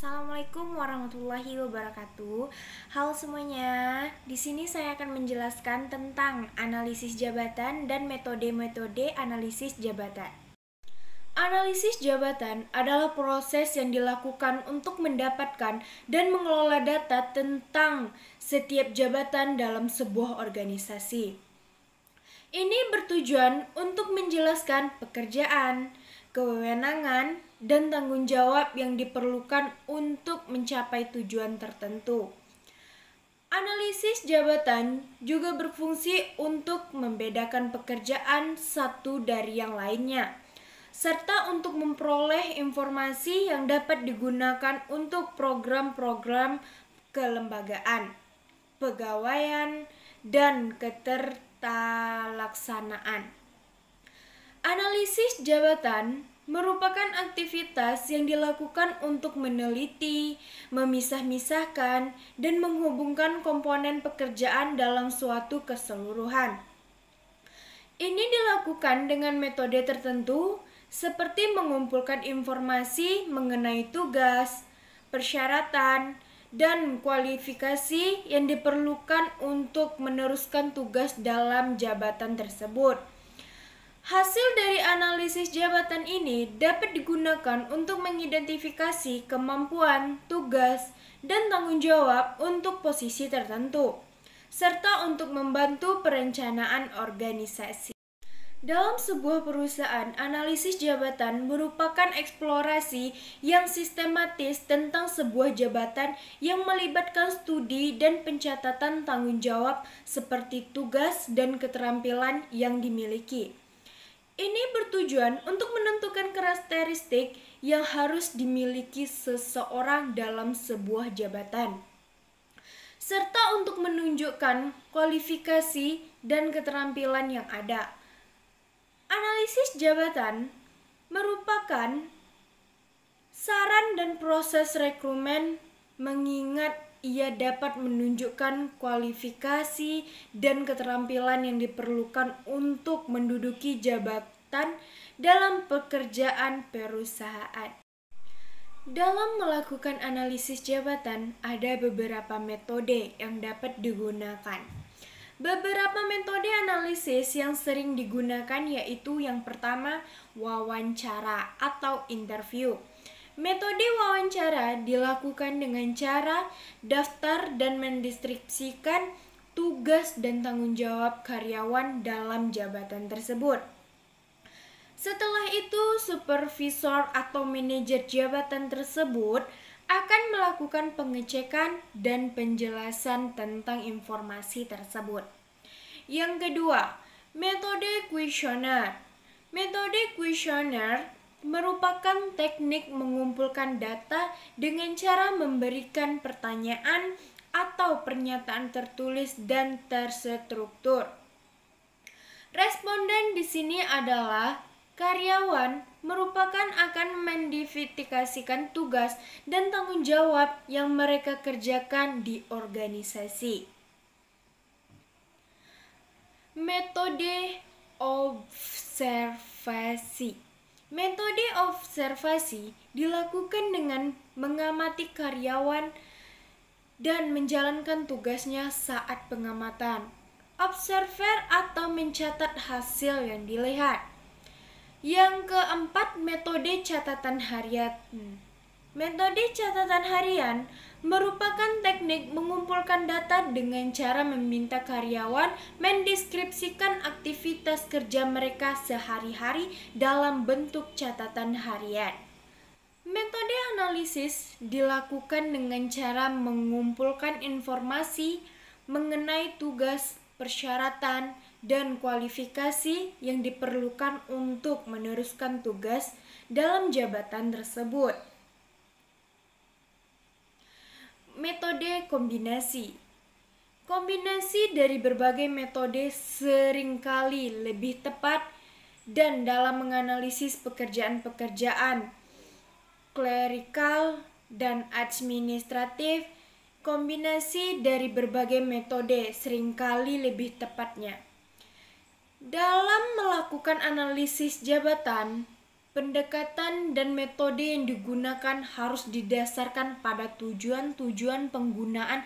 Assalamualaikum warahmatullahi wabarakatuh. Halo semuanya. Di sini saya akan menjelaskan tentang analisis jabatan dan metode-metode analisis jabatan. Analisis jabatan adalah proses yang dilakukan untuk mendapatkan dan mengelola data tentang setiap jabatan dalam sebuah organisasi. Ini bertujuan untuk menjelaskan pekerjaan, kewenangan, dan tanggung jawab yang diperlukan untuk mencapai tujuan tertentu. Analisis jabatan juga berfungsi untuk membedakan pekerjaan satu dari yang lainnya, serta untuk memperoleh informasi yang dapat digunakan untuk program-program kelembagaan, pegawaian, dan keterlaksanaan. Analisis jabatan merupakan aktivitas yang dilakukan untuk meneliti, memisah-misahkan, dan menghubungkan komponen pekerjaan dalam suatu keseluruhan. Ini dilakukan dengan metode tertentu seperti mengumpulkan informasi mengenai tugas, persyaratan, dan kualifikasi yang diperlukan untuk meneruskan tugas dalam jabatan tersebut. Hasil dari analisis jabatan ini dapat digunakan untuk mengidentifikasi kemampuan, tugas, dan tanggung jawab untuk posisi tertentu, serta untuk membantu perencanaan organisasi. Dalam sebuah perusahaan, analisis jabatan merupakan eksplorasi yang sistematis tentang sebuah jabatan yang melibatkan studi dan pencatatan tanggung jawab seperti tugas dan keterampilan yang dimiliki. Ini bertujuan untuk menentukan karakteristik yang harus dimiliki seseorang dalam sebuah jabatan, serta untuk menunjukkan kualifikasi dan keterampilan yang ada. Analisis jabatan merupakan saran dan proses rekrutmen, mengingat ia dapat menunjukkan kualifikasi dan keterampilan yang diperlukan untuk menduduki jabatan dalam pekerjaan perusahaan. Dalam melakukan analisis jabatan, ada beberapa metode yang dapat digunakan. Beberapa metode analisis yang sering digunakan yaitu yang pertama, wawancara atau interview. Metode wawancara dilakukan dengan cara daftar dan mendeskripsikan tugas dan tanggung jawab karyawan dalam jabatan tersebut. Setelah itu, supervisor atau manajer jabatan tersebut akan melakukan pengecekan dan penjelasan tentang informasi tersebut. Yang kedua, metode kuesioner. Metode kuesioner merupakan teknik mengumpulkan data dengan cara memberikan pertanyaan atau pernyataan tertulis dan terstruktur. Responden di sini adalah karyawan, merupakan akan mendiverifikasikan tugas dan tanggung jawab yang mereka kerjakan di organisasi. Metode observasi. Metode observasi dilakukan dengan mengamati karyawan dan menjalankan tugasnya saat pengamatan. Observer atau mencatat hasil yang dilihat. Yang keempat, metode catatan harian. Metode catatan harian merupakan teknik mengumpulkan data dengan cara meminta karyawan mendeskripsikan aktivitas kerja mereka sehari-hari dalam bentuk catatan harian. Metode analisis dilakukan dengan cara mengumpulkan informasi mengenai tugas, persyaratan, dan kualifikasi yang diperlukan untuk meneruskan tugas dalam jabatan tersebut. Metode kombinasi. Kombinasi dari berbagai metode seringkali lebih tepat dan dalam menganalisis pekerjaan-pekerjaan klerikal dan administratif. Kombinasi dari berbagai metode seringkali lebih tepatnya. Dalam melakukan analisis jabatan, Pendekatan dan metode yang digunakan harus didasarkan pada tujuan-tujuan penggunaan